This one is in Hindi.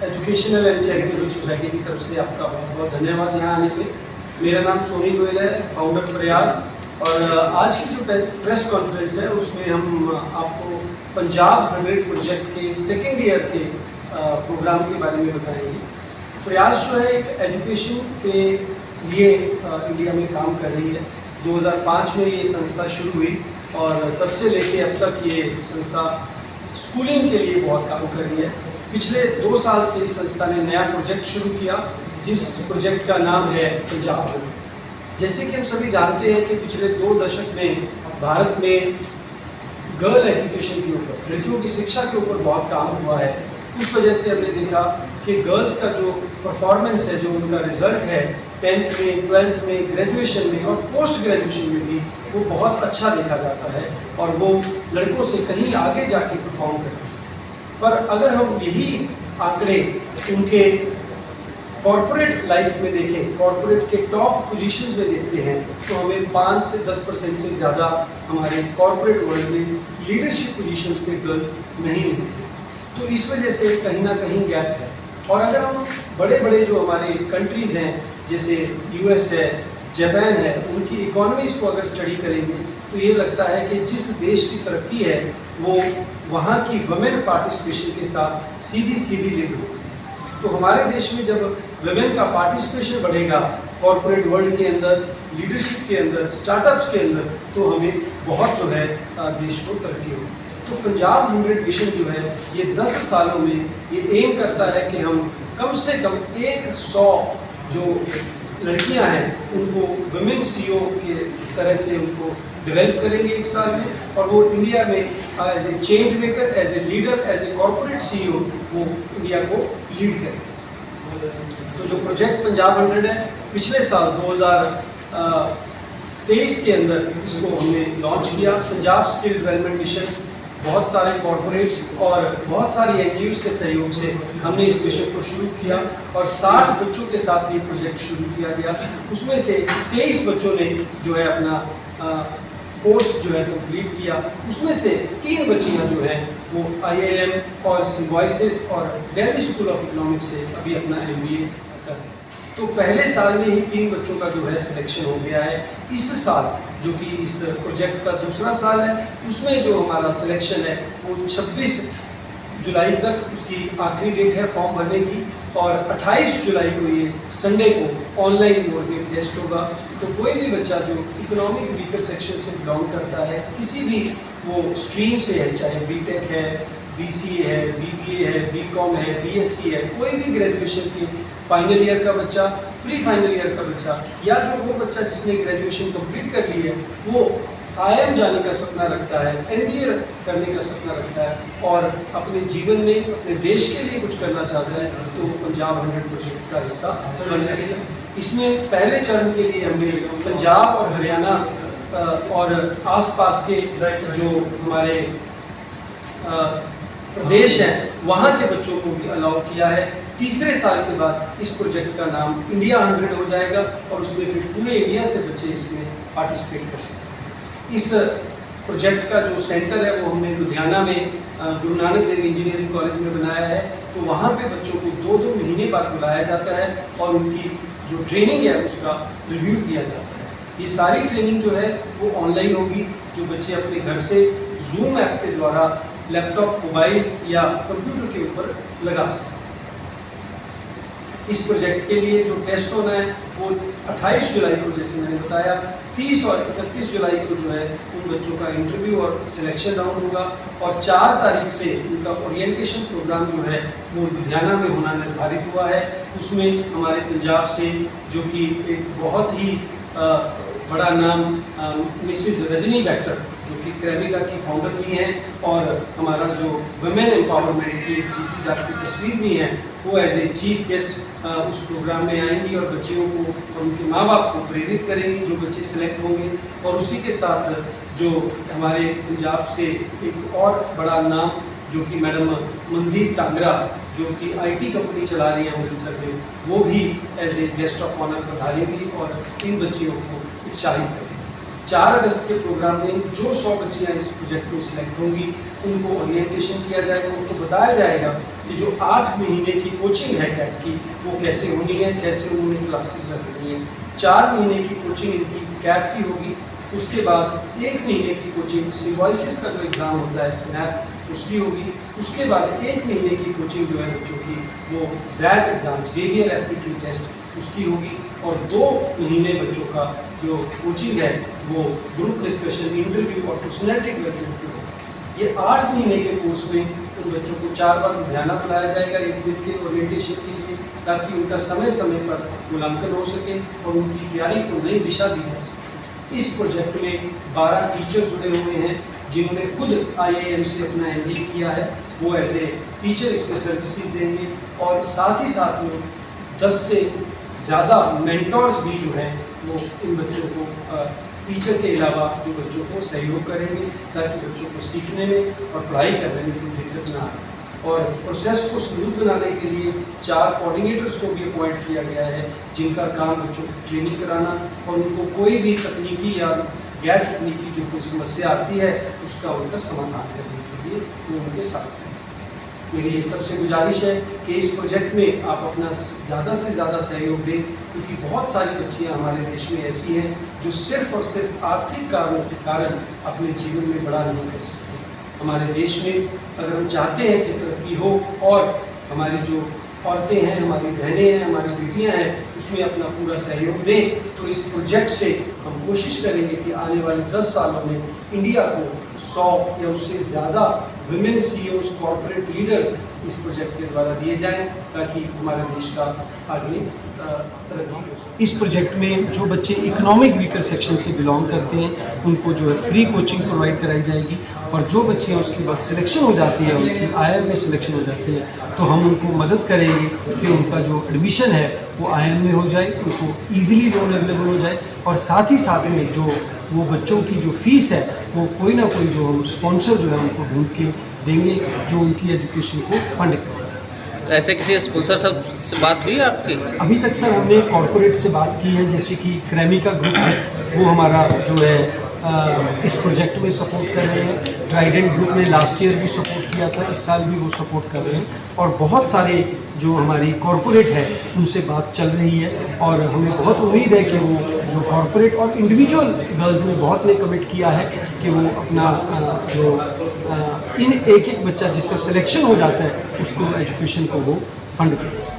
एजुकेशनल एंड चैरिटेबल सोसाइटी की तरफ से आपका बहुत बहुत धन्यवाद यहाँ आने पे। मेरा नाम सोनी गोयल है, फाउंडर प्रयास। और आज की जो प्रेस कॉन्फ्रेंस है उसमें हम आपको पंजाब 100 प्रोजेक्ट के सेकेंड ईयर के प्रोग्राम के बारे में बताएंगे। प्रयास जो है एक एजुकेशन के लिए इंडिया में काम कर रही है। 2005 में ये संस्था शुरू हुई और तब से लेके अब तक ये संस्था स्कूलिंग के लिए बहुत काम कर रही है। पिछले 2 साल से इस संस्था ने नया प्रोजेक्ट शुरू किया, जिस प्रोजेक्ट का नाम है पंजाब। जैसे कि हम सभी जानते हैं कि पिछले 2 दशक में भारत में गर्ल एजुकेशन के ऊपर, लड़कियों की शिक्षा के ऊपर बहुत काम हुआ है। उस वजह से हमने देखा कि गर्ल्स का जो परफॉर्मेंस है, जो उनका रिजल्ट है 10th में, 12th में, ग्रेजुएशन में और पोस्ट ग्रेजुएशन में भी वो बहुत अच्छा देखा जाता है और वो लड़कों से कहीं आगे जाके परफॉर्म करते हैं। पर अगर हम यही आंकड़े उनके कॉरपोरेट लाइफ में देखें, कॉरपोरेट के टॉप पोजीशंस में देखते हैं, तो हमें 5 से 10% से ज़्यादा हमारे कॉरपोरेट वर्ल्ड में लीडरशिप पोजीशंस पे गर्ल्स नहीं मिलती हैं। तो इस वजह से कहीं ना कहीं गैप है। और अगर हम बड़े बड़े जो हमारे कंट्रीज़ हैं, जैसे US है, जापान है, उनकी इकोनॉमीज़ को अगर स्टडी करेंगे तो ये लगता है कि जिस देश की तरक्की है वो वहाँ की वुमेन पार्टिसिपेशन के साथ सीधी लिंक होगी। तो हमारे देश में जब वुमेन का पार्टिसिपेशन बढ़ेगा कॉर्पोरेट वर्ल्ड के अंदर, लीडरशिप के अंदर, स्टार्टअप्स के अंदर, तो हमें बहुत जो है देश को तरक्की होगी। तो पंजाब 100 मिशन जो है ये 10 सालों में ये एम करता है कि हम कम से कम 100 जो लड़कियां हैं उनको वुमेन CEO के तरह से उनको डेवलप करेंगे 1 साल में, और वो इंडिया में as a change maker, as a leader, as a corporate CEO वो इंडिया को लीड करेंगे। तो जो प्रोजेक्ट पंजाब 100 है, पिछले साल 2023 के अंदर इसको हमने लॉन्च किया। पंजाब स्किल डेवलपमेंट मिशन, बहुत सारे कॉर्पोरेट्स और बहुत सारी NGOs के सहयोग से हमने इस मिशन को शुरू किया और 60 बच्चों के साथ ये प्रोजेक्ट शुरू किया गया। उसमें से 23 बच्चों ने जो है अपना कोर्स जो है कंप्लीट किया। उसमें से 3 बच्चियाँ जो हैं वो IIM और सिम्बायोसिस और दिल्ली स्कूल ऑफ इकोनॉमिक्स से अभी अपना MBA कर रहे हैं। तो पहले साल में ही 3 बच्चों का जो है सिलेक्शन हो गया है। इस साल जो कि इस प्रोजेक्ट का दूसरा साल है, उसमें जो हमारा सिलेक्शन है वो 26 जुलाई तक उसकी आखिरी डेट है फॉर्म भरने की, और 28 जुलाई को ये संडे को ऑनलाइन मोड में टेस्ट होगा। तो कोई भी बच्चा जो इकोनॉमिक वीकर सेक्शन से बिलोंग करता है, किसी भी वो स्ट्रीम से है, चाहे BTech है, BCA है, BBA है, BCom है, BSc है, कोई भी ग्रेजुएशन के फाइनल ईयर का बच्चा, प्री फाइनल ईयर का बच्चा, या जो वो बच्चा जिसने ग्रेजुएशन कंप्लीट कर ली है वो IIM जाने का सपना रखता है, MBA करने का सपना रखता है और अपने जीवन में अपने देश के लिए कुछ करना चाहता है, तो पंजाब 100 प्रोजेक्ट का हिस्सा बन सकेगा। इसमें पहले चरण के लिए हमने पंजाब और हरियाणा और आसपास के जो हमारे प्रदेश हैं वहाँ के बच्चों को भी अलाउ किया है। तीसरे साल के बाद इस प्रोजेक्ट का नाम इंडिया 100 हो जाएगा और उसमें फिर पूरे इंडिया से बच्चे इसमें पार्टिसिपेट कर सकते हैं। इस प्रोजेक्ट का जो सेंटर है वो हमने लुधियाना में गुरु नानक देव इंजीनियरिंग कॉलेज में बनाया है। तो वहाँ पे बच्चों को 2-2 महीने बाद बुलाया जाता है और उनकी जो ट्रेनिंग है उसका रिव्यू किया जाता है। ये सारी ट्रेनिंग जो है वो ऑनलाइन होगी, जो बच्चे अपने घर से जूम ऐप के द्वारा लैपटॉप, मोबाइल या कंप्यूटर के ऊपर लगा सकते हैं। इस प्रोजेक्ट के लिए जो टेस्ट होना है वो 28 जुलाई को, जैसे मैंने बताया, 30 और 31 जुलाई को जो है उन बच्चों का इंटरव्यू और सिलेक्शन राउंड होगा और 4 तारीख से उनका ओरिएंटेशन प्रोग्राम जो है वो लुधियाना में होना निर्धारित हुआ है। उसमें हमारे पंजाब से जो कि एक बहुत ही बड़ा नाम मिसेस रजनी बैक्टर, जो कि क्रैमिका की फाउंडर भी हैं और हमारा जो वुमेन एम्पावरमेंट की जीती जाती तस्वीर भी हैं, वो एज ए चीफ गेस्ट उस प्रोग्राम में आएंगी और बच्चियों को और उनके माँ बाप को प्रेरित करेंगी, जो बच्चे सिलेक्ट होंगे। और उसी के साथ जो हमारे पंजाब से एक और बड़ा नाम, जो कि मैडम मनदीप टांगरा, जो कि IT कंपनी चला रही है अमृतसर में, वो भी as a guest of honour पधारेंगी और इन बच्चियों को उत्साहित करेंगी। 4 अगस्त के प्रोग्राम में जो 100 बच्चियाँ इस प्रोजेक्ट में सिलेक्ट होंगी उनको ओरिएंटेशन किया जाएगा, उनको बताया जाएगा कि जो 8 महीने की कोचिंग है कैट की वो कैसे होनी है, कैसे उन्होंने क्लासेस रखनी है। 4 महीने की कोचिंग इनकी कैट की होगी, उसके बाद 1 महीने की कोचिंग सिम्बायोसिस का जो एग्ज़ाम होता है स्नैप उसकी होगी, उसके बाद 1 महीने की कोचिंग जो है बच्चों की वो XAT exam Xavier aptitude test उसकी होगी, और 2 महीने बच्चों का जो कोचिंग है वो ग्रुप डिस्कशन, इंटरव्यू और पर्सनैलिटी डेवलपमेंट की होगी। ये 8 महीने के कोर्स में उन बच्चों को 4 बार लुधियाना बुलाया जाएगा 1 दिन के ओरिएंटेशन के लिए, ताकि उनका समय समय पर मूल्यांकन हो सके और उनकी तैयारी को नई दिशा दी जा सके। इस प्रोजेक्ट में 12 टीचर जुड़े हुए हैं जिन्होंने खुद IIM से अपना MBA किया है, वो एज ए टीचर इसमें सर्विसेज देंगे, और साथ ही साथ में 10 से ज़्यादा मेंटर्स भी जो हैं वो इन बच्चों को टीचर के अलावा जो बच्चों को सहयोग करेंगे, ताकि बच्चों को सीखने में और पढ़ाई करने में कोई दिक्कत ना आए। और प्रोसेस को स्मूथ बनाने के लिए 4 कोऑर्डिनेटर्स को भी अपॉइंट किया गया है, जिनका काम बच्चों को ट्रेनिंग कराना और उनको कोई भी तकनीकी या गैर तकनीकी जो कोई समस्या आती है उसका उनका समाधान करने के लिए वो उनके साथ हैं। मेरी ये सबसे गुजारिश है कि इस प्रोजेक्ट में आप अपना ज़्यादा से ज़्यादा सहयोग दें, क्योंकि बहुत सारी बच्चियाँ हमारे देश में ऐसी हैं जो सिर्फ और सिर्फ आर्थिक कारणों के कारण अपने जीवन में बड़ा नहीं कर सकती। हमारे देश में अगर हम चाहते हैं कि तरक्की हो और हमारी जो औरतें हैं, हमारी बहनें हैं, हमारी बेटियां हैं, उसमें अपना पूरा सहयोग दें, तो इस प्रोजेक्ट से हम कोशिश करेंगे कि आने वाले 10 सालों में इंडिया को 100 या उससे ज़्यादा विमेन CEOs, कॉर्पोरेट लीडर्स इस प्रोजेक्ट के द्वारा दिए जाएं, ताकि हमारे देश का आगे तरक्की हो सके। इस प्रोजेक्ट में जो बच्चे इकोनॉमिक वीकर सेक्शन से बिलोंग करते हैं उनको जो है फ्री कोचिंग प्रोवाइड कराई जाएगी, और जो बच्चियाँ उसके बाद सिलेक्शन हो जाती है, उनकी IIM में सिलेक्शन हो जाती है, तो हम उनको मदद करेंगे कि उनका जो एडमिशन है वो IIM में हो जाए, उनको ईजिली लोन अवेलेबल हो जाए, और साथ ही साथ में जो वो बच्चों की जो फ़ीस है वो कोई ना कोई जो हम स्पॉन्सर जो है उनको ढूंढ के देंगे जो उनकी एजुकेशन को फंड करेगा। तो ऐसे किसी स्पॉन्सर से बात हुई आपकी? अभी तक सर हमने कॉरपोरेट से बात की है, जैसे कि क्रेमिका ग्रुप है वो हमारा जो है इस प्रोजेक्ट में सपोर्ट कर रहे हैं। ट्राइडेंट ग्रुप ने लास्ट ईयर भी सपोर्ट किया था, इस साल भी वो सपोर्ट कर रहे हैं, और बहुत सारे जो हमारी कॉरपोरेट है उनसे बात चल रही है, और हमें बहुत उम्मीद है कि वो जो कॉरपोरेट और इंडिविजुअल गर्ल्स ने बहुत ने कमिट किया है कि वो अपना जो इन एक बच्चा जिसका सिलेक्शन हो जाता है उसको एजुकेशन को वो फंड करें।